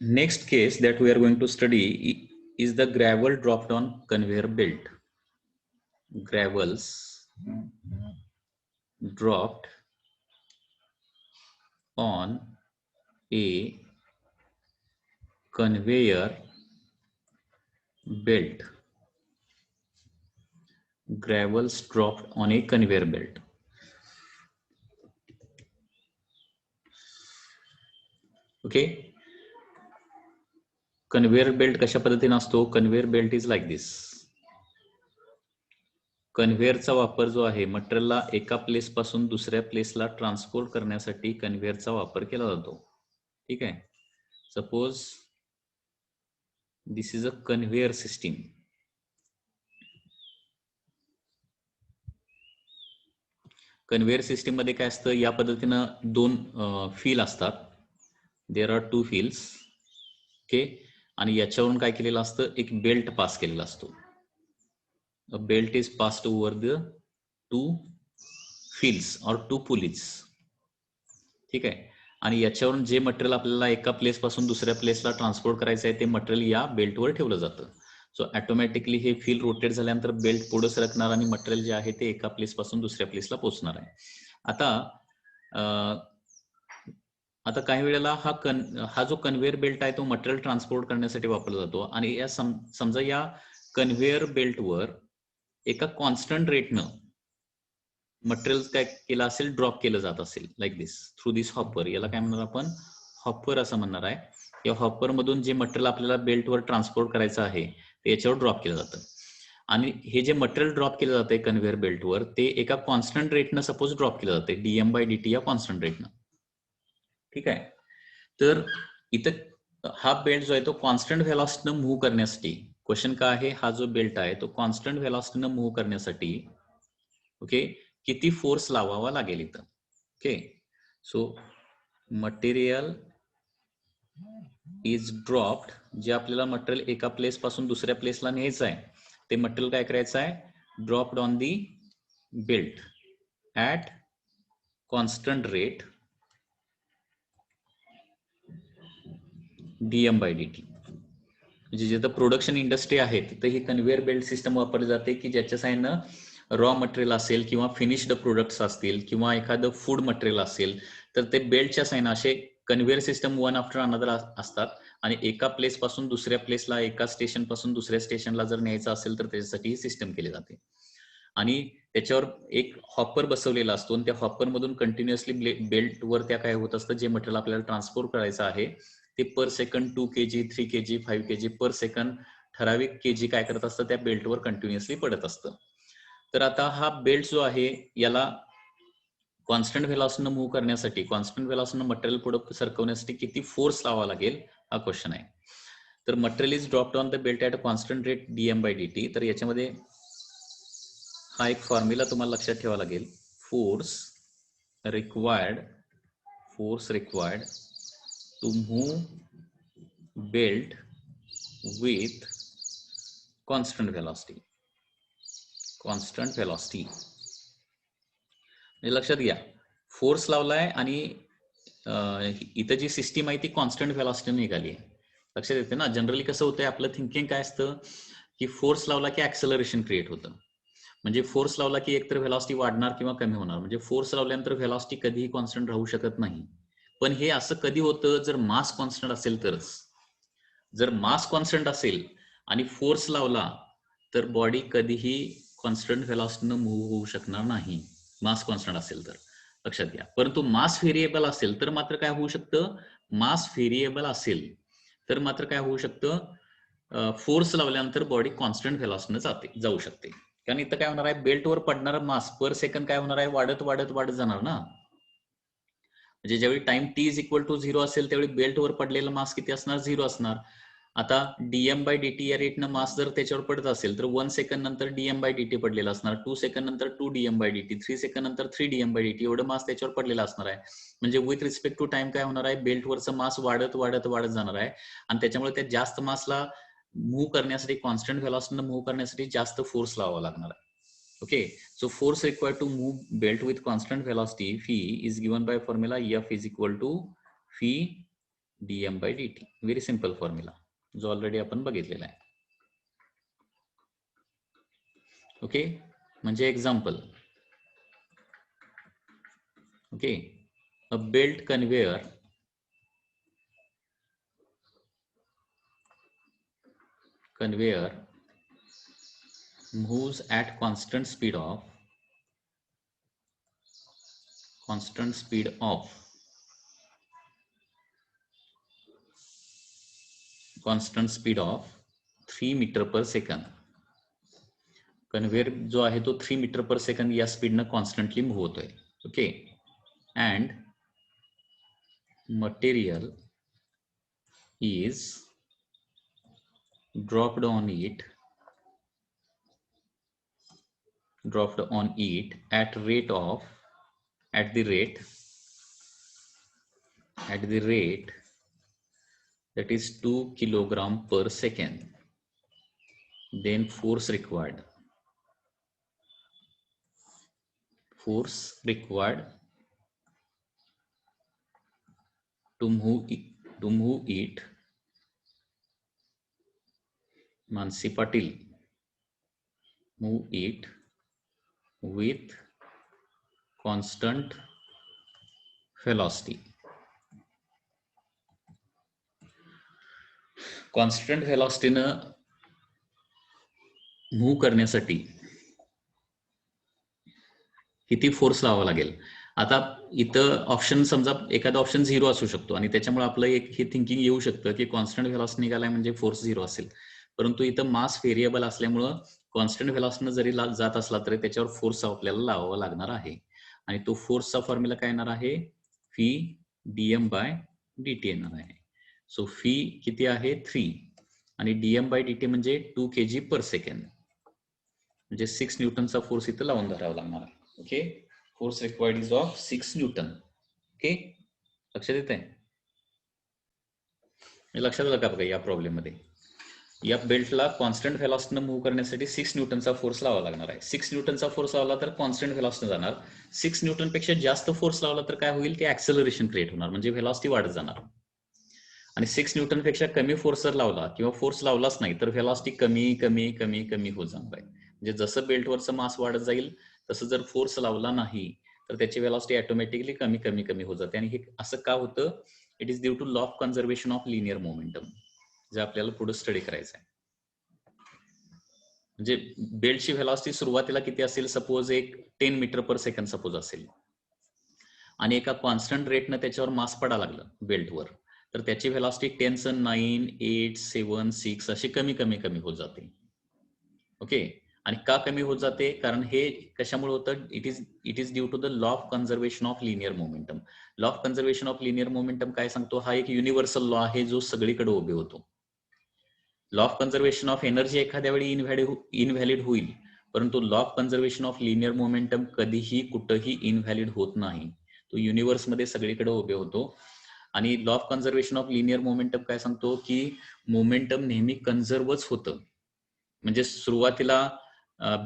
Next case that we are going to study is the gravel dropped on conveyor belt. Gravels dropped on a conveyor belt. Gravels dropped on a conveyor belt. Okay. Conveyor belt कशा पद्धतीने असतो? Conveyor belt is like दिस. कन्व्हेअरचा वापर जो आहे मटेरियलला एका place पासून दुसऱ्या प्लेसला transport करण्यासाठी कन्व्हेअरचा वापर केला जातो. ठीक आहे. Suppose this is a conveyor system. Conveyor system मध्ये काय असतं? या पद्धतीनं दोन फील असतात. There are two feels. Okay. आणि याच्यावरून काय केलेलं असतं? एक बेल्ट पास केलेला असतो. A belt is passed over the two fields or two pulleys. ठीक आहे. आणि याच्यावरून जे मटेरियल आपल्याला एका प्लेस पासून दुसऱ्या प्लेसला ट्रान्सपोर्ट करायचं आहे ते मटेरियल या बेल्टवर ठेवलं जातं. सो ऑटोमॅटिकली हे फील रोटेट झाल्यानंतर बेल्ट पुढे सरकणार आणि मटेरियल जे आहे ते एका प्लेस पासून दुसऱ्या प्लेसला पोहोचणार आहे. आता काही वेळेला हा जो कन्व्हेअर बेल्ट आहे तो मटेरियल ट्रान्सपोर्ट करण्यासाठी वापरला जातो. आणि या समजा या कन्व्हेअर बेल्टवर एका कॉन्स्टंट रेटनं मटेरियल काय केलं असेल? ड्रॉप केलं जात असेल लाईक दिस थ्रू दिस हॉपर. याला काय म्हणणार आपण? हॉपर असं म्हणणार आहे. या हॉपर मधून जे मटेरियल आपल्याला बेल्टवर ट्रान्सपोर्ट करायचं आहे ते याच्यावर ड्रॉप केलं जातं. आणि हे जे मटेरियल ड्रॉप केलं जातंय कन्व्हेअर बेल्टवर ते एका कॉन्स्टंट रेटनं सपोज ड्रॉप केलं जाते DM/dt या कॉन्स्टंट रेटनं. ठीक आहे. तर इथं हा बेल्ट जो आहे तो कॉन्स्टंट व्हेलॉसिटीनं मूव्ह करण्यासाठी, क्वेश्चन काय आहे? हा जो बेल्ट आहे तो कॉन्स्टंट व्हेलॉसिटीनं मूव्ह करण्यासाठी ओके किती फोर्स लावावा लागेल इथं? Okay. So material is dropped. जे आपल्याला मटेरियल एका प्लेस पासून दुसऱ्या प्लेसला न्यायचं आहे ते मटेरियल काय करायचं आहे? Dropped on the belt at constant rate DM/dt. म्हणजे जिथं प्रोडक्शन इंडस्ट्री आहे तिथं ही कन्व्हेअर बेल्ट सिस्टम वापरली जाते की ज्याच्या साहाय्यानं रॉ मटेरियल असेल किंवा फिनिश्ड प्रोडक्ट्स असतील किंवा एखादं फूड मटेरियल असेल तर ते बेल्टच्या साहाय्यानं असे conveyor system one after another असतात. आणि एका प्लेस पासून दुसऱ्या प्लेसला, एका स्टेशन पासून दुसऱ्या स्टेशनला जर न्यायचं असेल तर त्याच्यासाठी ही सिस्टम केली जाते. आणि त्याच्यावर एक हॉपर बसवलेला असतो आणि त्या हॉपर मधून कंटिन्युअसली बेल्टवर त्या काय होत असतं? जे मटेरियल आपल्याला ट्रान्सपोर्ट करायचं आहे ते पर सेकंड 2 kg, 3 kg, 5 kg पर सेकंड ठराविक केजी काय करत असतं? त्या बेल्टवर कंटिन्युअसली पडत असतं. तर आता हा बेल्ट जो आहे याला कॉन्स्टंट व्हेलॉसिटीनं मूव्ह करण्यासाठी, कॉन्स्टंट व्हेलॉसिटीनं मटेरियल पुढे सरकवण्यासाठी किती फोर्स लावावा लागेल हा क्वेश्चन आहे. तर material is dropped on the belt at a constant rate DM/dt. तर याच्यामध्ये हा एक फॉर्म्युला तुम्हाला लक्षात ठेवावा लागेल. Force required to move belt with constant velocity. म्हणजे लक्षात घ्या, फोर्स लावलाय आणि इथं जी सिस्टीम आहे ती कॉन्स्टंट व्हेलॉसिटी निघाली आहे. लक्षात येते ना? जनरली कसं होतंय आपलं थिंकिंग काय असतं की फोर्स लावला की ऍक्सेलरेशन क्रिएट होतं. म्हणजे फोर्स लावला की एकतर व्हेलॉसिटी वाढणार किंवा कमी होणार. म्हणजे फोर्स लावल्यानंतर व्हेलॉसिटी कधीही कॉन्स्टंट राहू शकत नाही. पण हे असं कधी होतं? जर मास कॉन्स्टंट असेल तरच. जर मास कॉन्स्टंट असेल आणि फोर्स लावला तर बॉडी कधीही कॉन्स्टंट व्हेलॉसिटीनं मूव्ह होऊ शकणार नाही, मास कॉन्स्टंट असेल तर. लक्षात घ्या. परंतु मास व्हेरिएबल असेल तर मात्र काय होऊ शकतं? मास व्हेरिएबल असेल तर मात्र काय होऊ शकतं? फोर्स लावल्यानंतर बॉडी कॉन्स्टंट व्हेलॉसिटीनं जाऊ शकते. कारण इथं काय होणार आहे? बेल्टवर पडणारा मास पर सेकंड काय होणार आहे? वाढत वाढत वाढत जाणार ना. म्हणजे ज्यावेळी टाइम t=0 असेल त्यावेळी बेल्टवर पडलेला मास किती असणार? 0 असणार. आता DM/dt या रेटनं मास जर त्याच्यावर पडत असेल तर 1 सेकंड नंतर DM/dt पडलेला असणार, 2 सेकंड नंतर 2 DM/dt, 3 सेकंड नंतर 3 DM/dt एवढं मास त्याच्यावर पडलेला असणार आहे. म्हणजे विथ रिस्पेक्ट टू टाइम काय होणार आहे? बेल्टवरचं मास वाढत वाढत वाढत जाणार आहे आणि त्याच्यामुळे त्या जास्त मासला मूव्ह करण्यासाठी, कॉन्स्टंट व्हेलॉसिटीनं मूव्ह करण्यासाठी जास्त फोर्स लावावा लागणार आहे. Okay, so force required to move belt with constant velocity phi is given by formula F is equal to phi dm by dt. Very simple formula जो ऑलरेडी आपण बघितलेला आहे. ओके, म्हणजे example. Okay, a belt conveyor moves at constant speed of 3 metre per second. कन्व्हेयर जो आहे तो 3 metre per second या स्पीडनं कॉन्स्टंटली मूव्ह होतोय. Okay, and material is dropped on it at the rate that is 2 kilogram per second. Then force required to move it. Mansi Patil move it with constant velocity. Constant व्हेलॉसिटीनं move करण्यासाठी किती force लावावा लागेल. आता इथं option समजा एखादा option 0 असू शकतो आणि त्याच्यामुळे आपलं एक हे थिंकिंग येऊ शकतं की कॉन्स्टंट व्हेलॉसिटी निघालाय म्हणजे फोर्स 0 असेल. परंतु इथं मास व्हेरिएबल असल्यामुळं कॉन्स्टंट व्हेलॉसिटीनं जरी जात असला तरी त्याच्यावर फोर्स आपल्याला लावावा लागणार आहे. आणि तो फोर्सचा फॉर्म्युला काय येणार आहे, फी dm बाय dt येणार आहे. सो फी किती आहे 3 आणि dm बाय dt म्हणजे 2 kg पर सेकंड, म्हणजे 6 न्यूटनचा फोर्स इथं लावून धरावा लागणार आहे. Okay, force required is of 6 Newton. Okay, लक्षात येत आहे? लक्षात आलं का बघा, या प्रॉब्लेम मध्ये या बेल्टला कॉन्स्टंट व्हेलॉसिटीनं मूव्ह करण्यासाठी 6 न्यूटनचा फोर्स लावावा लागणार आहे. 6 न्यूटनचा फोर्स लावला तर कॉन्स्टंट व्हेलॉसिटी जाणार. 6 न्यूटन पेक्षा जास्त फोर्स लावला तर काय होईल, की ऍक्सेलरेशन क्रिएट होणार, म्हणजे व्हेलॉसिटी वाढत जाणार. आणि 6 न्यूटन पेक्षा कमी फोर्स जर लावला किंवा फोर्स लावलाच नाही तर व्हेलॉसिटी कमी कमी कमी कमी होत जाणार आहे. म्हणजे जसं बेल्टवरचं मास वाढत जाईल तसं जर फोर्स लावला नाही तर त्याची व्हेलॉसिटी ऑटोमॅटिकली कमी कमी कमी होत जाते. आणि हे असं का होतं, it is due to law of conservation of linear momentum, जे आपल्याला पुढे स्टडी करायचं आहे. म्हणजे बेल्टची व्हेलॉसिटी सुरुवातीला किती असेल, सपोज एक 10 मीटर पर सेकंड सपोज असेल आणि एका कॉन्स्टंट रेटनं त्याच्यावर मास पडा लागलं बेल्टवर, तर त्याची व्हेलॉसिटी 10 9 8 7 6 अशी कमी कमी कमी होत जाते. ओके, आणि का कमी होत जाते, कारण हे कशामुळे होतं, it is due to the law of conservation of linear momentum. Law of conservation of linear momentum काय सांगतो, हा एक युनिव्हर्सल लॉ आहे जो सगळीकडे उभे होतो. Law of conservation of energy एखाद्या वेळी इनव्हॅलिड होईल, परंतु law of conservation of linear momentum कधीही कुठंही इनव्हॅलिड होत नाही. तो युनिव्हर्स मध्ये सगळीकडे उभे होतो. आणि law of conservation of linear momentum काय सांगतो, की मोमेंटम नेहमी कन्झर्वच होतं. म्हणजे सुरुवातीला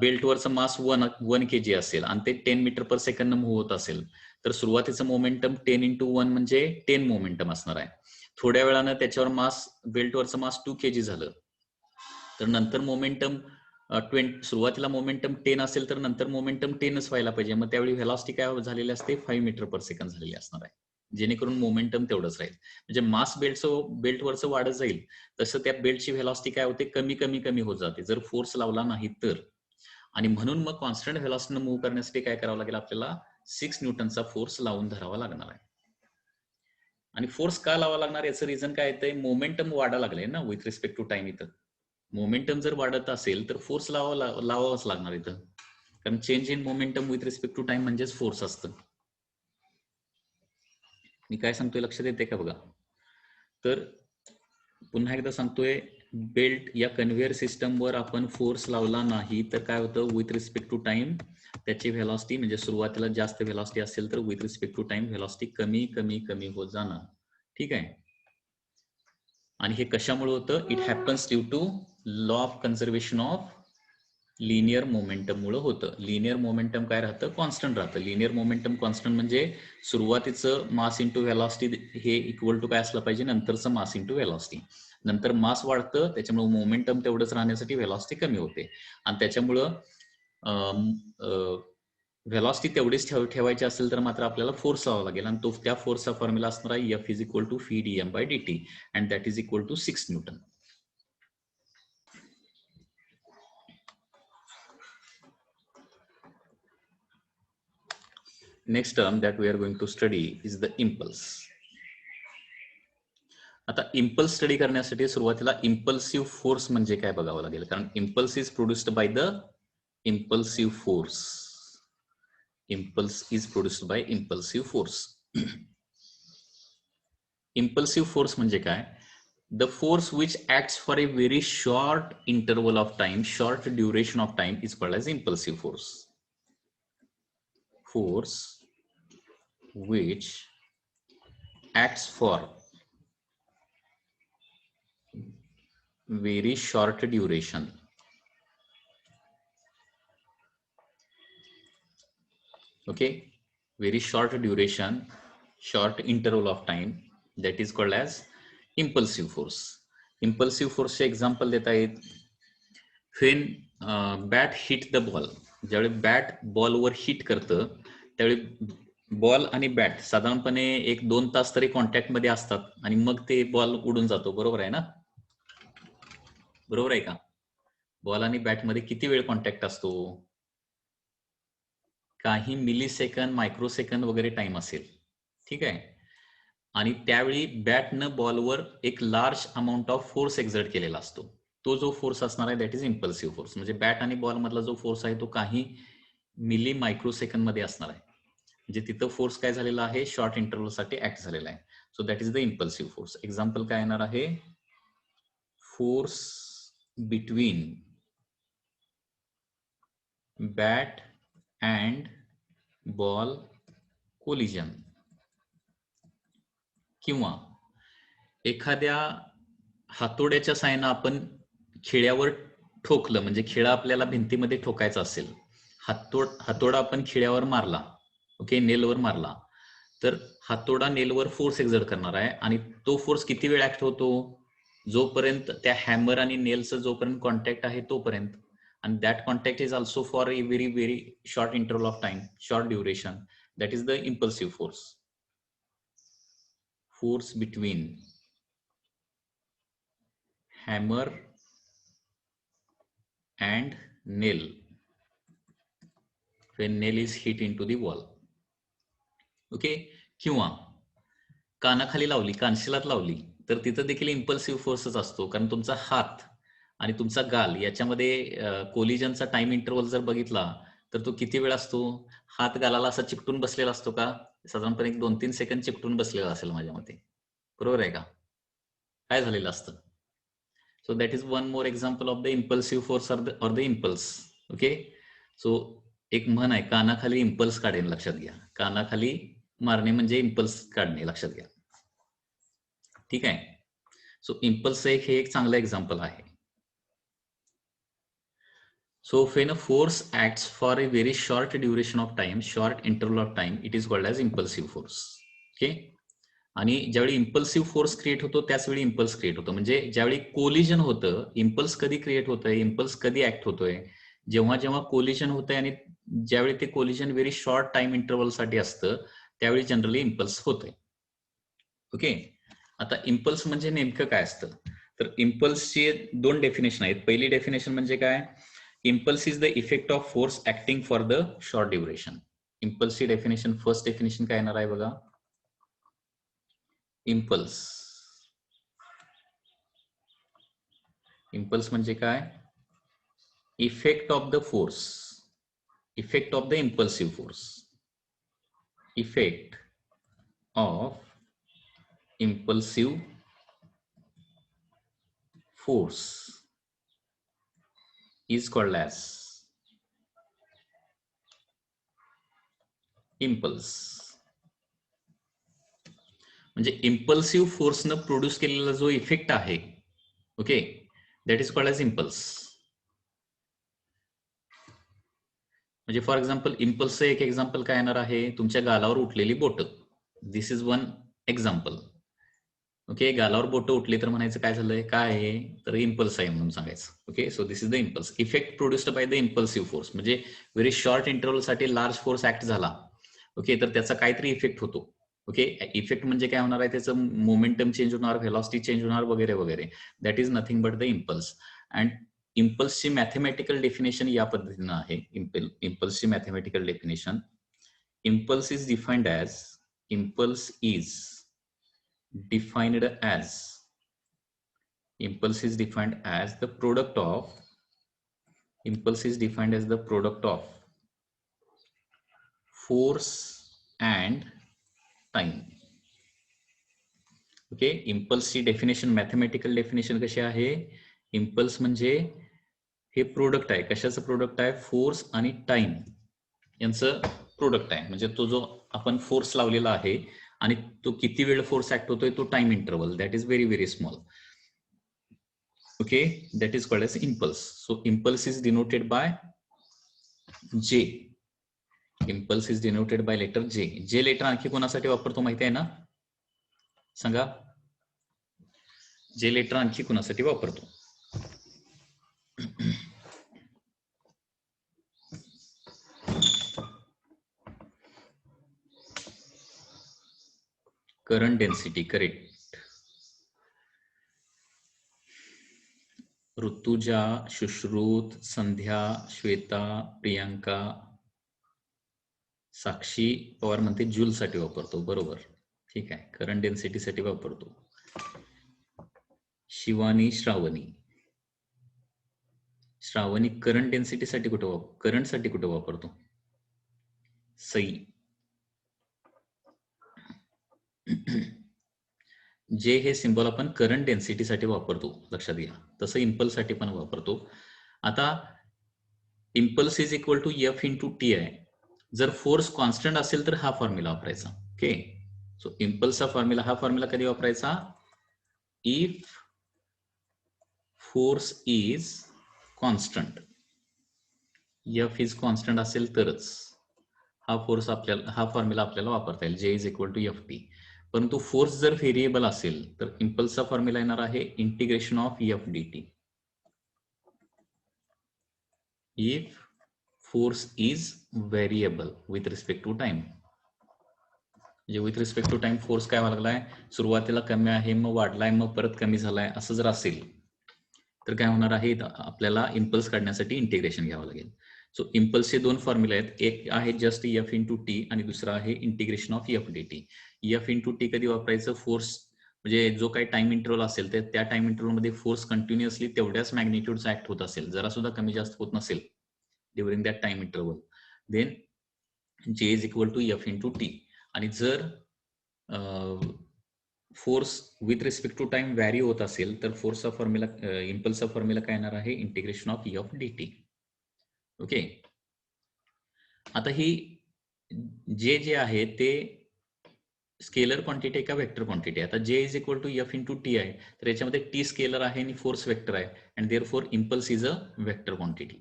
बेल्टवरचं मास 1 kg असेल आणि ते 10 मीटर पर सेकंड मूव्ह होत असेल तर सुरुवातीचं मोमेंटम 10 into 1 म्हणजे 10 मोमेंटम असणार आहे. थोड्या वेळानं त्याच्यावर मास, बेल्टवरचं मास 2 kg झालं तर नंतर मोमेंटम सुरुवातीला मोमेंटम 10 असेल तर नंतर मोमेंटम 10च व्हायला पाहिजे. मग त्यावेळी व्हेलॉसिटी काय झालेली असते, 5 मीटर पर सेकंड झालेली असणार आहे, जेणेकरून मोमेंटम तेवढंच राहील. म्हणजे मास बेल्टवरचं वाढत जाईल तसं त्या बेल्टची व्हेलॉसिटी काय होते, कमी कमी कमी होत जाते जर फोर्स लावला नाही तर. आणि म्हणून मग कॉन्स्टंट व्हेलॉसिटीनं मूव्ह करण्यासाठी काय करावं लागेल, आपल्याला 6 न्यूटनचा फोर्स लावून धरावा लागणार आहे. आणि फोर्स का लावा लागणार याचं रिझन काय येतंय, मोमेंटम वाढा लागलंय ना विथ रिस्पेक्ट टू टाइम. इथं मोमेंटम जर वाढत असेल तर फोर्स लावावाच लागणार इथं, कारण change in momentum with respect to time म्हणजेच फोर्स असतं. मी काय सांगतोय लक्षात येते का बघा. तर पुन्हा एकदा सांगतोय, बेल्ट या कन्व्हेयर सिस्टमवर आपण फोर्स लावला नाही तर काय होतं, विथ रिस्पेक्ट टू टाइम त्याची व्हेलॉसिटी, म्हणजे सुरुवातीला जास्त व्हेलॉसिटी असेल तर with respect to time velocity कमी कमी कमी होत जाणार. ठीक आहे. आणि हे कशामुळे होतं, it happens due to law of conservation of linear momentum मुळे होतं. लिनियर मोमेंटम काय राहतं, कॉन्स्टंट राहतं. लिनियर मोमेंटम कॉन्स्टंट म्हणजे सुरुवातीचं मास इंटू व्हेलॉसिटी हे इक्वल टू काय असलं पाहिजे, नंतरचं मास इंटू व्हेलॉसिटी. नंतर मास वाढतं, त्याच्यामुळे मोमेंटम तेवढंच राहण्यासाठी व्हेलॉसिटी कमी होते. आणि त्याच्यामुळं व्हेलॉसिटी तेवढीच ठेवायची असेल तर मात्र आपल्याला फोर्स लावावा लागेल. आणि तो त्या फोर्सचा फॉर्म्युला असणार आहे F is equal to phi d m by d t and that is equal to 6 newton. Next term that we are going to study is the impulse. आता इम्पल्स स्टडी करण्यासाठी सुरुवातीला इम्पल्सिव्ह फोर्स म्हणजे काय बघावं लागेल, कारण impulse is produced by the impulsive force. Impulse is produced by impulsive force. Impulsive force म्हणजे काय, the force which acts for a very short interval of time, short duration of time is called as impulsive force. Force which acts for very short duration, okay, very short duration, short interval of time, that is called as impulsive force. Impulsive force चे example देता येत, when bat hit the ball, ज्यावेळी bat बॉलवर hit करतं त्यावेळी ball आणि bat साधारणपणे 1-2 तास तरी कॉन्टॅक्ट मध्ये असतात आणि मग ते बॉल उडून जातो. बरोबर आहे ना? बरोबर आहे का? बॉल आणि बॅटमध्ये किती वेळ कॉन्टॅक्ट असतो? काही मिली सेकंद, मायक्रो सेकंद वगैरे टाइम असेल. ठीक आहे. आणि त्यावेळी बॅटनं बॉलवर एक large amount of force exert केलेला असतो. तो जो फोर्स असणार आहे दॅट इज इम्पल्सिव्ह फोर्स. म्हणजे बॅट आणि बॉल मधला जो फोर्स आहे तो काही मिली मायक्रो सेकंद मध्ये असणार आहे. म्हणजे तिथं फोर्स काय झालेला आहे, शॉर्ट इंटरव्हल साठी ऍक्ट झालेला आहे. So that is the impulsive force. Example काय येणार आहे, force between bat and ball collision, किंवा एखाद्या हातोड्याच्या साहाय्याने आपण खिळ्यावर ठोकलं, म्हणजे खिळा आपल्याला भिंतीमध्ये ठोकायचा असेल, हातोडा आपण खिळ्यावर मारला, ओके, नेलवर मारला, तर हातोडा नेलवर फोर्स एक्झर्ट करणार आहे आणि तो फोर्स किती वेळ ऍक्ट होतो, जोपर्यंत त्या हॅमर आणि नेलचं जोपर्यंत कॉन्टॅक्ट आहे तोपर्यंत. and that contact is also for a very very short interval of time, short duration. That is the impulsive force. Force between hammer and nail when nail is hit into the wall. Okay. किंवा कानाखाली लावली, कानशिलात लावली, तर तिथं देखील impulsive फोर्सच असतो, कारण तुमचा हात आणि तुमचा गाल याच्यामध्ये कोलिजनचा टाइम इंटरवल जर बघितला तर तो किती वेळ असतो. हात गालाला असा चिकटून बसलेला असतो का, साधारणपणे 2-3 सेकंद चिकटून बसलेला असेल माझ्या मते. बरोबर आहे का? काय झालेलं असतं. So that is one more example of the impulsive force or the impulse. Okay. So एक म्हण आहे, कानाखाली इम्पल्स काढणे, लक्षात घ्या. कानाखाली मारणे म्हणजे इम्पल्स काढणे, लक्षात घ्या. ठीक आहे. सो इम्पल्स हे एक चांगलं एक्झाम्पल आहे. So when a force acts for a very short duration of time, short interval of time, it is called as impulsive force. Okay. आणि ज्यावेळी इम्पल्सिव्ह फोर्स क्रिएट होतो त्याच वेळी इम्पल्स क्रिएट होतो. म्हणजे ज्यावेळी कोलिजन होतं, इम्पल्स कधी क्रिएट होतंय, इम्पल्स कधी ऍक्ट होतोय, जेव्हा जेव्हा कोलिजन होतंय आणि ज्यावेळी ते collision very short time interval साठी असतं त्यावेळी जनरली इम्पल्स होतंय. ओके. आता इम्पल्स म्हणजे नेमकं काय असतं, तर इम्पल्सची 2 डेफिनेशन आहेत. पहिली डेफिनेशन म्हणजे काय, impulse is the effect of force acting for the short duration. इम्पल्सची डेफिनेशन, फर्स्ट डेफिनेशन काय येणार आहे बघा. इम्पल्स, इम्पल्स म्हणजे काय, effect of the force, effect of the impulsive force, effect of impulsive force is called as impulse. म्हणजे impulsive फोर्सनं produce केलेला जो इफेक्ट आहे, okay, that is called as impulse. म्हणजे फॉर एक्झाम्पल इम्पल्सचं एक एक्झाम्पल काय येणार आहे, तुमच्या गालावर उठलेली बोट. This is one example. Okay, गालावर बोट उठली तर म्हणायचं काय झालंय, काय आहे, तर इम्पल्स आहे म्हणून सांगायचं. Okay, so this is the impulse. Effect produced by the impulsive force, म्हणजे व्हेरी शॉर्ट इंटरव्हलसाठी लार्ज फोर्स ऍक्ट झाला. ओके, तर त्याचा काहीतरी इफेक्ट होतो. ओके, इफेक्ट म्हणजे काय होणार आहे, त्याचं मोमेंटम चेंज होणार, व्हेलॉसिटी चेंज होणार वगैरे वगैरे. That is nothing but the impulse. And इम्पल्सची मॅथमॅटिकल डेफिनेशन या पद्धतीनं आहे. इम्पल्सची mathematical definition, impulse is defined as, impulse is defined as impulse is defined as the product of force and time. Okay, इम्पल्सची definition, mathematical definition कशी आहे, impulse म्हणजे हे प्रोडक्ट आहे. कशाचं प्रोडक्ट आहे, फोर्स आणि टाइम यांचं प्रोडक्ट आहे. म्हणजे तो जो आपण फोर्स लावलेला आहे आणि तो किती वेळ फोर्स ऍक्ट होतोय, तो time interval, that is very very small. Okay, that is called as impulse. So impulse is denoted by J. Impulse is denoted by letter J. J letter आणखी कोणासाठी वापरतो माहिती आहे ना, सांगा. J लेटर आणखी कोणासाठी वापरतो? Current density, correct. Rutuja, Sushrut, Sandhya, Shweta, Priyanka, Sakshi Pawar म्हणते जूल साठी वापरतो. बरोबर, ठीक आहे, करंट डेन्सिटी साठी वापरतो. शिवानी, श्रावणी करंट डेन्सिटी साठी कुठं, करंट साठी कुठं वापरतो? सई. जे हे सिंबल आपण करंट डेन्सिटी साठी वापरतो, लक्षात घ्या. तसं इम्पल्स साठी पण वापरतो. आता impulse is equal to F into T आहे. जर फोर्स कॉन्स्टंट असेल तर हा फॉर्म्युला वापरायचा. ओके, सो इम्पल्सचा फॉर्म्युला, हा फॉर्म्युला कधी वापरायचा, if force is constant, F is constant असेल तरच हा फोर्स आपल्याला, हा फॉर्म्युला आपल्याला वापरता येईल, J is equal to F T. परंतु फोर्स जर व्हेरिएबल असेल तर इम्पल्सचा फॉर्म्युला येणार आहे integration of F D T. If force is variable with respect to time, म्हणजे with respect to time force काय लागलाय, सुरुवातीला कमी आहे, मग वाढलाय, मग परत कमी झालाय, असं जर असेल तर काय होणार आहे, आपल्याला इम्पल्स काढण्यासाठी इंटिग्रेशन घ्यावं लागेल. सो इम्पल्सचे दोन फॉर्म्युले आहेत, एक आहे जस्ट एफ इंटू टी आणि दुसरा आहे integration of F D T. F into T कधी वापरायचं, फोर्स म्हणजे जो काही टाइम इंटरवल असेल तर त्या टाइम इंटरवलमध्ये फोर्स कंटिन्युअसली तेवढ्याच मॅग्निट्यूडचा ऍक्ट होत असेल, जरा सुद्धा कमी जास्त होत नसेल during that time interval, then J is equal to F into T. आणि जर force with respect to time vary होत असेल तर फोर्सचा फॉर्म्युला, इम्पल्सचा फॉर्म्युला काय येणार आहे, integration of F D T. Okay, आता ही जे आहे ते स्केलर क्वांटिटी आहे का वेक्टर क्वांटिटी आहे? आता J is equal to F into T आहे, तर याच्यामध्ये टी स्केलर आहे आणि फोर्स वेक्टर आहे, and therefore impulse is a vector quantity.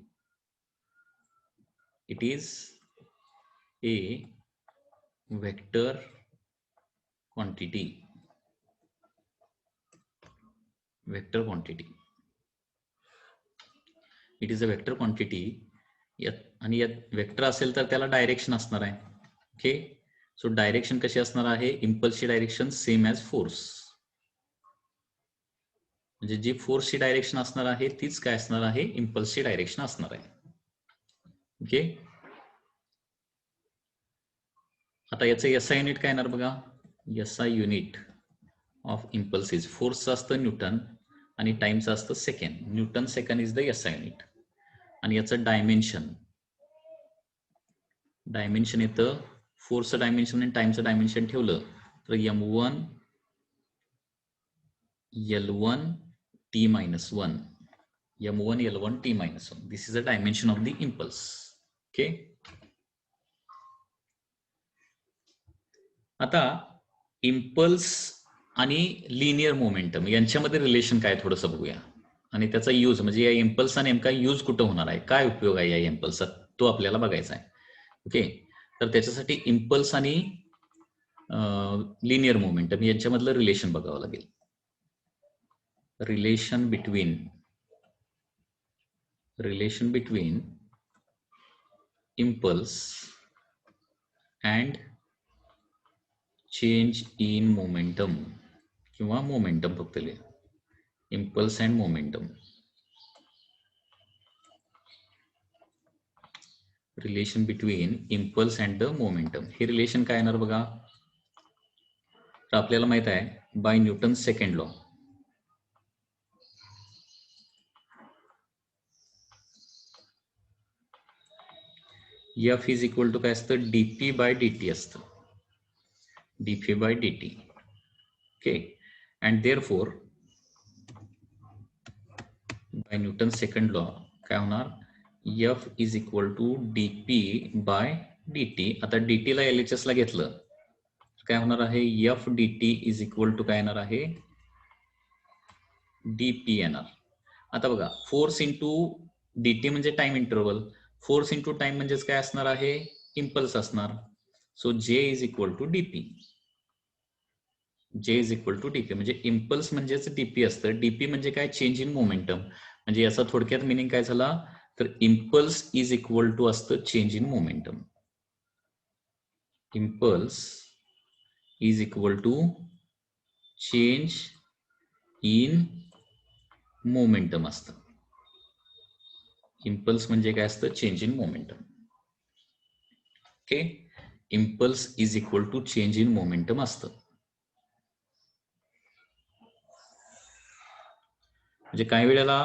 It is a vector quantity. Vector quantity, it is a vector quantity. आणि यात vector असेल तर त्याला डायरेक्शन असणार आहे. ओके, सो डायरेक्शन कशी असणार आहे, इम्पल्सची डायरेक्शन सेम ॲज फोर्स, म्हणजे जी फोर्सची डायरेक्शन असणार आहे तीच काय असणार आहे, इम्पल्सची डायरेक्शन असणार आहे. ओके, आता याचं एसआय युनिट काय येणार बघा, SI unit of impulse is, फोर्सचं असतं न्यूटन आणि टाइमचं असतं second. Newton second is the SI unit. आणि याचं डायमेन्शन येतं, फोर्सचं डायमेन्शन आणि टाइमचं डायमेन्शन ठेवलं तर m1 L1 T minus 1, m1 L1 T minus 1. This is the dimension of the impulse. Okay. आता इम्पल्स आणि लिनियर मोमेंटम यांच्यामध्ये रिलेशन काय थोडंसं बघूया, आणि त्याचा यूज म्हणजे या इम्पल्सचा नेमका यूज कुठं होणार आहे, काय उपयोग आहे या इम्पल्सचा, तो आपल्याला बघायचा आहे. ओके, तर त्याच्यासाठी इम्पल्स आणि लिनियर मोमेंटम यांच्यामधलं रिलेशन बघावं लागेल. Relation between impulse and change in momentum किंवा मोमेंटम फक्त लिहा. Impulse and momentum. Relation between impulse and the momentum. हे रिलेशन काय येणार बघा. तर आपल्याला माहित आहे by Newton second law, F is equal to काय असतं, डीपी बाय डीटी असतं. Dp by dt. Okay, and therefore by Newton second law काय होणार, F is equal to dp by dt. आता डीटी ला एलएचएस ला घेतलं काय होणार आहे, F dt is equal to काय येणार आहे, डीपी येणार. आता बघा, फोर्स इंटू डीटी म्हणजे time interval, force into time म्हणजेच काय असणार आहे, इम्पल्स असणार. So J is equal to dp. J is equal to dp म्हणजे इम्पल्स म्हणजेच डीपी असतं. डीपी म्हणजे काय, चेंज इन मोमेंटम. म्हणजे याचा थोडक्यात मिनिंग काय झाला, तर इम्पल्स इज इक्वल टू असतं change in momentum. Impulse is equal to change in momentum असतं. इम्पल्स म्हणजे काय असतं, change in momentum. Okay, impulse is equal to change in momentum असतं. म्हणजे काही वेळेला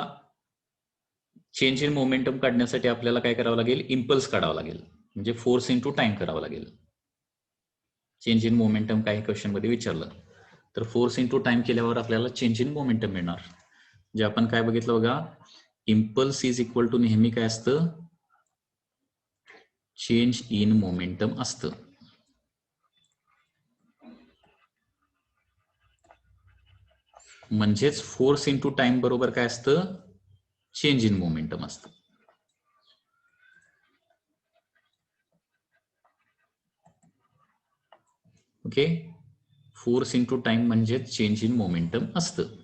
चेंज इन मोमेंटम काढण्यासाठी आपल्याला काय करावं लागेल, इम्पल्स काढावं लागेल. म्हणजे फोर्स इंटू टाइम करावं लागेल. चेंज इन मोमेंटम काही क्वेश्चन मध्ये विचारलं तर फोर्स इंटू टाइम केल्यावर आपल्याला चेंज इन मोमेंटम मिळणार. जे आपण काय बघितलं बघा, इम्पल्स इज इक्वल टू नेहमी काय असतं, चेंज इन मोमेंटम असतं. म्हणजेच फोर्स इंटू टाइम बरोबर काय असतं, चेंज इन मोमेंटम असतं. ओके, फोर्स इंटू टाइम म्हणजे चेंज इन मोमेंटम असतं.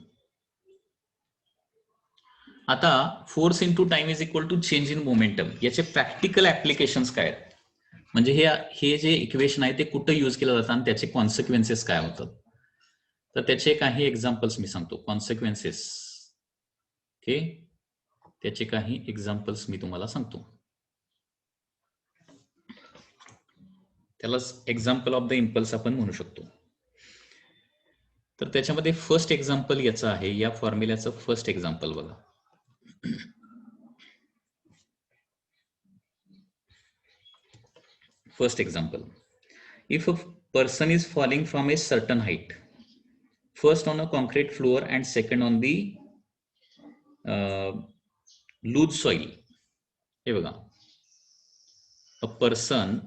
आता force into time is equal to change in momentum याचे प्रॅक्टिकल ऍप्लिकेशन्स काय आहेत, म्हणजे हे जे इक्वेशन आहे ते कुठं यूज केलं जातं आणि त्याचे कॉन्सिक्वेन्सेस काय होतात. तर त्याचे काही एक्झाम्पल्स मी सांगतो. कॉन्सिक्वेन्सेस, ओके, त्याचे काही एक्झाम्पल्स मी तुम्हाला सांगतो. त्यालाच एक्झाम्पल ऑफ द इम्पल्स आपण म्हणू शकतो. तर त्याच्यामध्ये फर्स्ट एक्झाम्पल याचं आहे, या फॉर्म्युल्याचं फर्स्ट एक्झाम्पल बघा. First example, if a person is falling from a certain height, first on a concrete floor and second on the loose soil. हे बघा, a person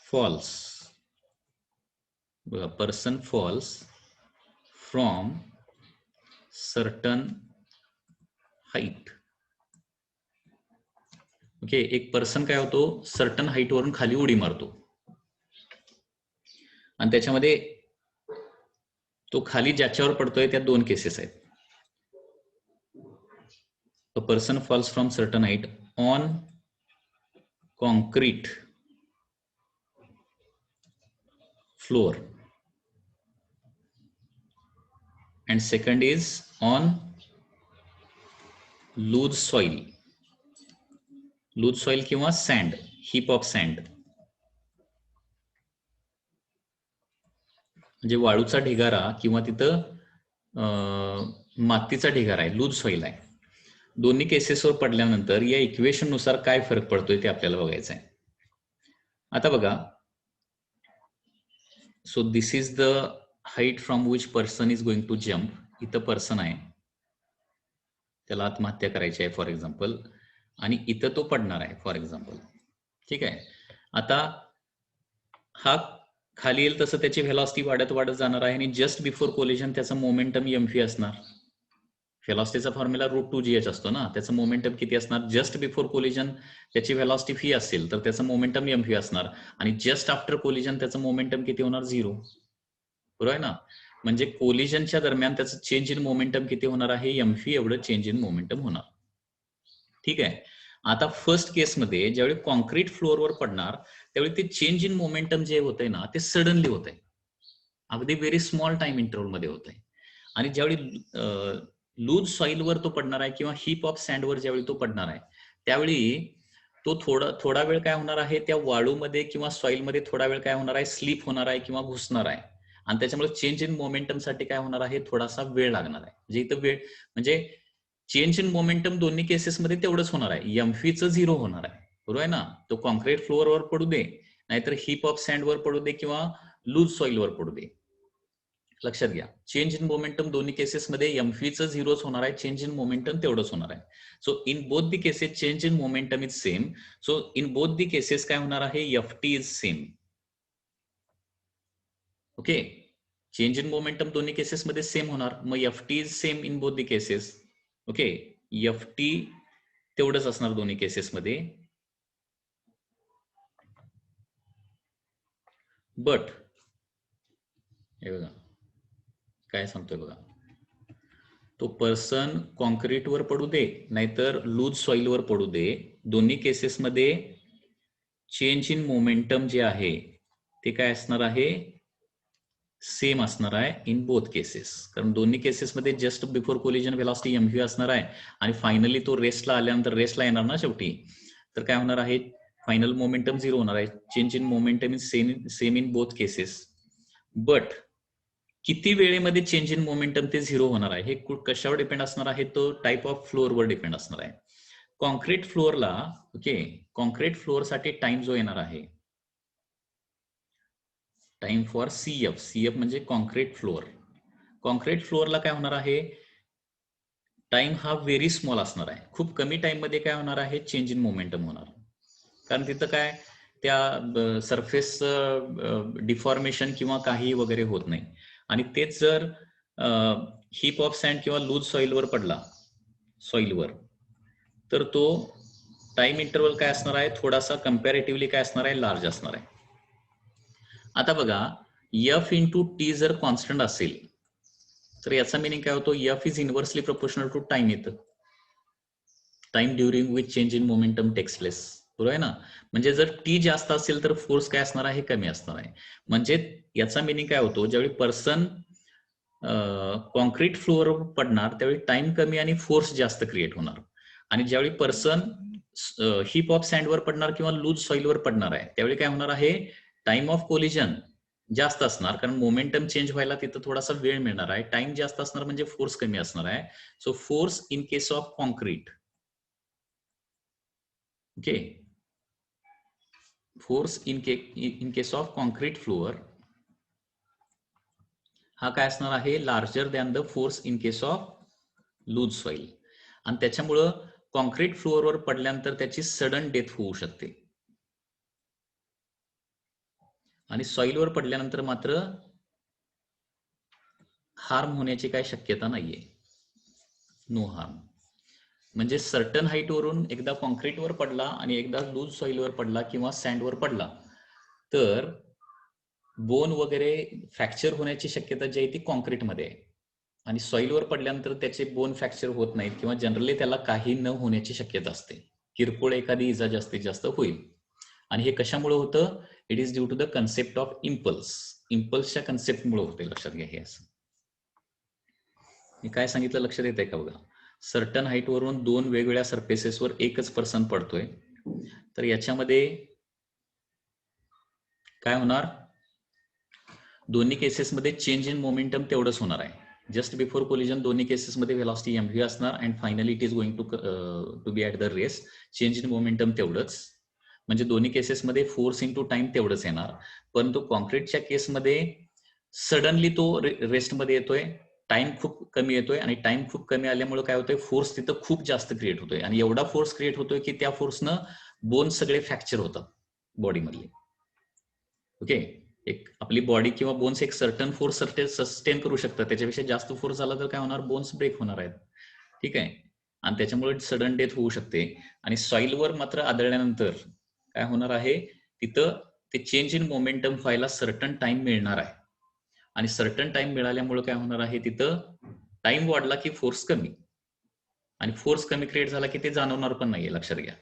falls, बघा, person falls from certain height. Okay, एक person काय होतो, certain height वरून खाली उडी मारतो आणि त्याच्यामध्ये तो खाली ज्याच्यावर पडतोय त्या दोन केसेस आहेत. A person falls from certain height on concrete floor and second is on loose soil. Loose soil किंवा सँड, हिप ऑफ सँड, म्हणजे वाळूचा ढिगारा किंवा तिथं मातीचा ढिगारा आहे, लूज सॉइल आहे. दोन्ही केसेसवर पडल्यानंतर या इक्वेशन नुसार काय फरक पडतोय ते आपल्याला बघायचं आहे. आता बघा, so this is the height from which person is going to jump. इथं पर्सन आहे, त्याला आत्महत्या करायची आहे फॉर एक्झाम्पल, आणि इथं तो पडणार आहे फॉर एक्झाम्पल. ठीक आहे, आता हा खाली येईल तसं त्याची व्हेलॉसिटी वाढत वाढत जाणार आहे आणि जस्ट बिफोर कोलिजन त्याचं मोमेंटम एमफी असणार. व्हेलॉसिटीचा फॉर्म्युला √2gh असतो ना, त्याचं मोमेंटम किती असणार? जस्ट बिफोर कोलिजन त्याची व्हेलॉसिटी v असेल तर त्याचं मोमेंटम mv असणार, आणि जस्ट आफ्टर कोलिजन त्याचं मोमेंटम किती होणार? 0. बरोबर आहे ना? म्हणजे कोलिजनच्या दरम्यान त्याचं चेंज इन मोमेंटम किती होणार आहे? mv एवढं चेंज इन मोमेंटम होणार. ठीक आहे. आता फर्स्ट केसमध्ये ज्यावेळी कॉन्क्रीट फ्लोअरवर पडणार त्यावेळी ते चेंज इन मोमेंटम जे होतंय ना ते सडनली होतंय, अगदी व्हेरी स्मॉल टाइम इंटरव्हल मध्ये होतंय. आणि ज्यावेळी लूज सॉइलवर तो पडणार आहे किंवा हीप ऑफ सँडवर ज्यावेळी तो पडणार आहे त्यावेळी तो थोडा वेळ काय होणार आहे, त्या वाळूमध्ये किंवा सॉइलमध्ये थोडा वेळ काय होणार आहे? स्लीप होणार आहे किंवा घुसणार आहे, आणि त्याच्यामुळे चेंज इन मोमेंटम साठी काय होणार आहे? थोडासा वेळ लागणार आहे. म्हणजे इथं वेळ म्हणजे चेंज इन मोमेंटम दोन्ही केसेसमध्ये तेवढंच होणार आहे, एमफीचं 0 होणार आहे. बरोबर आहे ना? तो कॉन्क्रीट फ्लोअरवर पडू दे, नाहीतर हीप ऑफ सँडवर पडू दे किंवा लूज सॉइलवर पडू दे. लक्षात घ्या, चेंज इन मोमेंटम दोन्ही केसेसमध्ये एमफीचं 0च होणार आहे, चेंज इन मोमेंटम तेवढंच होणार आहे. So in both the cases change in momentum is same. So in both the cases काय होणार आहे? FT is same. Okay, change in momentum दोन्ही केसेसमध्ये सेम होणार, मग FT is same in both the cases. Okay, FT तेवढंच असणार दोन्ही केसेसमध्ये. बट हे बघा काय सांगतोय बघा, तो पर्सन कॉन्क्रीटवर पडू दे नाहीतर लूज सॉइलवर पडू दे, दोन्ही केसेसमध्ये चेंज इन मोमेंटम जे आहे ते काय असणार आहे? सेम असणार आहे इन बोथ केसेस. कारण दोन्ही केसेसमध्ये just before collision velocity mv असणार आहे, आणि फायनली तो रेस्टला आल्यानंतर रेस्टला येणार ना शेवटी, तर काय होणार आहे? फायनल मोमेंटम 0 होणार आहे. Change in momentum is same in both cases. But किती वेळेमध्ये चेंज इन मोमेंटम ते 0 होणार आहे हे कशावर डिपेंड असणार आहे? तो टाईप ऑफ फ्लोअरवर डिपेंड असणार आहे. कॉन्क्रीट फ्लोअरला, ओके, कॉन्क्रीट फ्लोअरसाठी टाइम जो येणार आहे, टाइम फॉर सीएफ, सीएफ म्हणजे कॉन्क्रीट फ्लोअर. कॉन्क्रीट फ्लोअरला काय होणार आहे? टाइम हा व्हेरी स्मॉल असणार आहे. खूप कमी टाइम मध्ये काय होणार आहे? चेंज इन मोमेंटम होणार. कारण तिथं काय त्या सरफेस डिफॉर्मेशन किंवा काही वगैरे होत नाही. आणि तेच जर हीप ऑफ सँड किंवा लूज सॉइलवर पडला, सॉइलवर, तर तो टाइम इंटरवल काय असणार आहे? थोडासा कम्पॅरेटिव्हली काय असणार आहे? लार्ज असणार आहे. आता बघा, एफ इंटू टी जर कॉन्स्टंट असेल तर याचा मिनिंग काय होतो? F is inversely proportional to time येतं, time during which change in momentum takes place. बरोबर आहे ना? म्हणजे जर टी जास्त असेल तर फोर्स काय असणार आहे? कमी असणार आहे. म्हणजे याचा मिनिंग काय होतो? ज्यावेळी पर्सन कॉन्क्रीट फ्लोअरवर पडणार त्यावेळी टाइम कमी आणि फोर्स जास्त क्रिएट होणार, आणि ज्यावेळी पर्सन हीप ऑफ सँडवर पडणार किंवा लूज सॉइलवर पडणार आहे त्यावेळी काय होणार आहे? टाइम ऑफ कोलिजन जास्त असणार, कारण मोमेंटम चेंज व्हायला तिथं थोडासा वेळ मिळणार आहे. टाइम जास्त असणार म्हणजे फोर्स कमी असणार आहे. So force in case of concrete, okay, force in case of concrete floor हा काय असणार आहे? Larger than the force in case of loose soil. आणि त्याच्यामुळं कॉन्क्रीट फ्लोअरवर पडल्यानंतर त्याची सडन डेथ होऊ शकते, आणि सॉइलवर पडल्यानंतर मात्र हार्म होण्याची काय शक्यता नाहीये, नो हार्म. म्हणजे सर्टन हाईटवरून एकदा कॉन्क्रीटवर पडला आणि एकदा लूज सॉइलवर पडला किंवा सँडवर पडला तर बोन वगैरे फ्रॅक्चर होण्याची शक्यता जी आहे ती कॉन्क्रीटमध्ये आहे, आणि सॉइलवर पडल्यानंतर त्याचे बोन फ्रॅक्चर होत नाहीत किंवा जनरली त्याला काही न होण्याची शक्यता असते. किरकोळ एखादी इजा जास्तीत जास्त होईल. आणि हे कशामुळे होतं? It is due to the concept of impulse. इम्पल्सच्या कन्सेप्टमुळे होते. लक्षात घ्या हे असं. मी काय सांगितलं लक्षात येत आहे का बघा? सर्टन हाईटवरून दोन वेगवेगळ्या सरफेसेसवर एकच पर्सन पडतोय, तर याच्यामध्ये काय होणार? दोन्ही केसेसमध्ये चेंज इन मोमेंटम तेवढंच होणार आहे. जस्ट बिफोर कोलिजन दोन्ही केसेसमध्ये व्हेलॉसिटी एमव्ही असणार, and finally it is going to be at the rest. Change in momentum तेवढंच, म्हणजे दोन्ही केसेसमध्ये फोर्स इंटू टाइम तेवढंच येणार. परंतु कॉन्क्रीटच्या केसमध्ये सडनली तो रेस्टमध्ये येतोय, टाइम खूप कमी येतोय, आणि टाइम खूप कमी आल्यामुळे काय होतोय? फोर्स तिथं खूप जास्त क्रिएट होतोय, आणि एवढा फोर्स क्रिएट होतोय की त्या फोर्सनं बोन्स सगळे फ्रॅक्चर होतात बॉडीमधले. ओके, एक आपली बॉडी किंवा बोन्स एक सर्टन फोर्स सस्टेन करू शकतात, त्याच्यापेक्षा जास्त फोर्स झाला तर काय होणार? बोन्स ब्रेक होणार आहेत. ठीक आहे, आणि त्याच्यामुळे सडन डेथ होऊ शकते. आणि सॉइलवर मात्र आदळल्यानंतर काय होणार आहे, तिथं ते चेंज इन मोमेंटम व्हायला सर्टन टाइम मिळणार आहे. आणि सर्टन टाइम मिळाल्यामुळे काय होणार आहे, तिथं टाइम वाढला की फोर्स कमी, आणि फोर्स कमी क्रिएट झाला की ते जाणवणार पण नाहीये, लक्षात घ्या.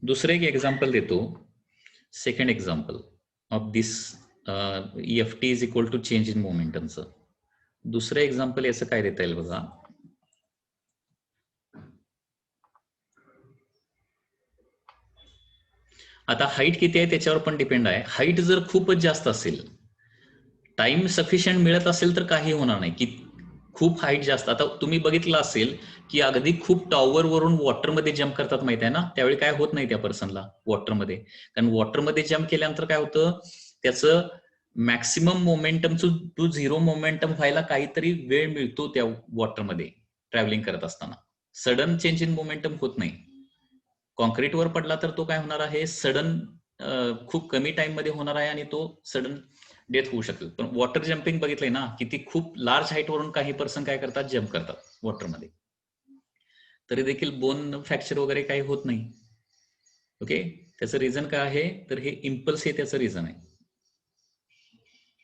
दुसरं एक एक्झाम्पल देतो, second example of this EFT is equal to change in मोमेंटमचं. दुसरं एक्झाम्पल याचं काय देता येईल बघा. आता हाईट किती आहे त्याच्यावर पण डिपेंड आहे. हाईट जर खूपच जास्त असेल, टाइम सफिशियंट मिळत असेल तर काही होणार नाही. की खूप हाईट जास्त, आता तुम्ही बघितलं असेल की अगदी खूप टॉवर वरून वॉटरमध्ये जम्प करतात, माहित आहे ना, त्यावेळी काय होत नाही त्या पर्सनला वॉटरमध्ये. कारण वॉटरमध्ये जम्प केल्यानंतर काय होतं, त्याचं maximum momentum to zero momentum व्हायला काहीतरी वेळ मिळतो त्या वॉटरमध्ये ट्रॅव्हलिंग करत असताना. सडन चेंज इन मोमेंटम होत नाही. कॉन्क्रीटवर पडला तर तो काय होणार आहे, सडन खूप कमी टाइम मध्ये होणार आहे आणि तो सडन डेथ होऊ शकेल. पण वॉटर जम्पिंग बघितलंय ना, किती खूप लार्ज हाईट वरून काही पर्सन काय करतात, जम्प करतात वॉटरमध्ये, तरी देखील बोन फ्रॅक्चर वगैरे काही होत नाही. ओके, त्याचं रिझन काय आहे, तर हे इम्पल्स हे त्याचं रिझन आहे.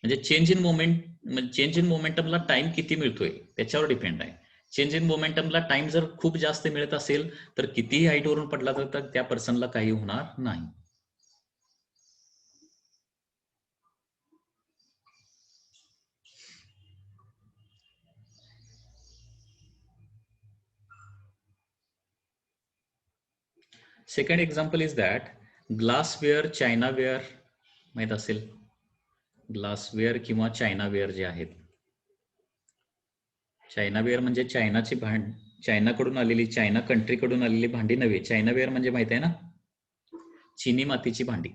म्हणजे चेंज इन मोमेंटमला टाइम किती मिळतोय त्याच्यावर डिपेंड आहे. चेंज इन मोमेंटमला टाइम जर खूप जास्त मिळत असेल तर कितीही हाईट वरून पडला तर त्या पर्सनला काही होणार नाही. सेकंड एक्झाम्पल इज दॅट ग्लासवेअर, चायनावेअर माहित असेल. ग्लासवेअर किंवा चायनावेअर जे आहेत, चायनावेअर म्हणजे चायनाची चायनाकडून आलेली, चायना कंट्रीकडून आलेली भांडी नव्हे. चायनावेअर म्हणजे माहित आहे ना, चिनी मातीची भांडी.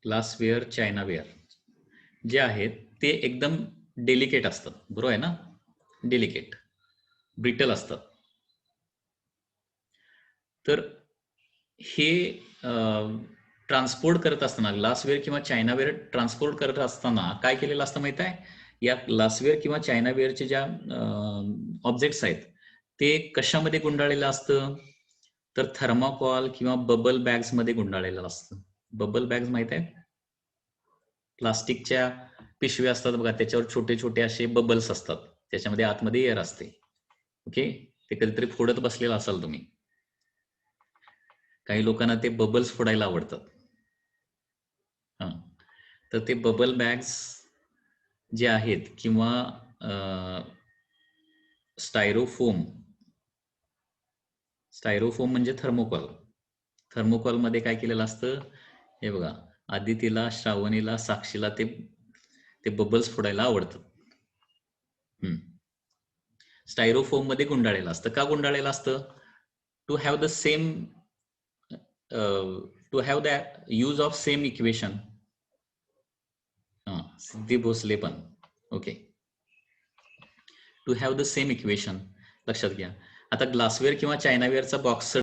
ग्लासवेअर, चायनावेअर जे आहेत ते एकदम डेलिकेट असतात, बरोबर आहे ना, डेलिकेट ब्रिटल असतात. तर हे ट्रान्सपोर्ट करत असताना, ग्लासवेअर किंवा चायनावेअर ट्रान्सपोर्ट करत असताना काय केलेलं असतं माहित आहे, या ग्लासवेअर किंवा चायनावेअरचे ज्या ऑब्जेक्ट्स आहेत ते कशामध्ये गुंडाळलेलं असतं, तर थर्माकॉल किंवा बबल बॅग्स मध्ये गुंडाळलेलं असतं. बबल बॅग्स माहित आहे, प्लास्टिकच्या पिशव्या असतात बघा, त्याच्यावर छोटे छोटे असे बबल्स असतात, त्याच्यामध्ये आतमध्ये एअर असते. ओके, ते कधीतरी फोडत बसलेलं असाल तुम्ही. काही लोकांना ते बबल्स फोडायला आवडतात. हा, तर ते बबल बॅग्स जे आहेत किंवा स्टायरोफोम म्हणजे थर्मोकॉल. थर्मोकॉल मध्ये काय केलेलं असतं, हे बघा, आदितीला, श्रावणीला, साक्षीला ते बबल्स फोडायला आवडतात. स्टायरोफोम मध्ये गुंडाळलेलं असतं. का गुंडाळलेलं असतं, to have the same to have the use of same equation. Siddhi Bhosale पण, okay, to have the same equation, लक्षात घ्या. आता ग्लासवेअर किंवा चायनावेअरचा बॉक्स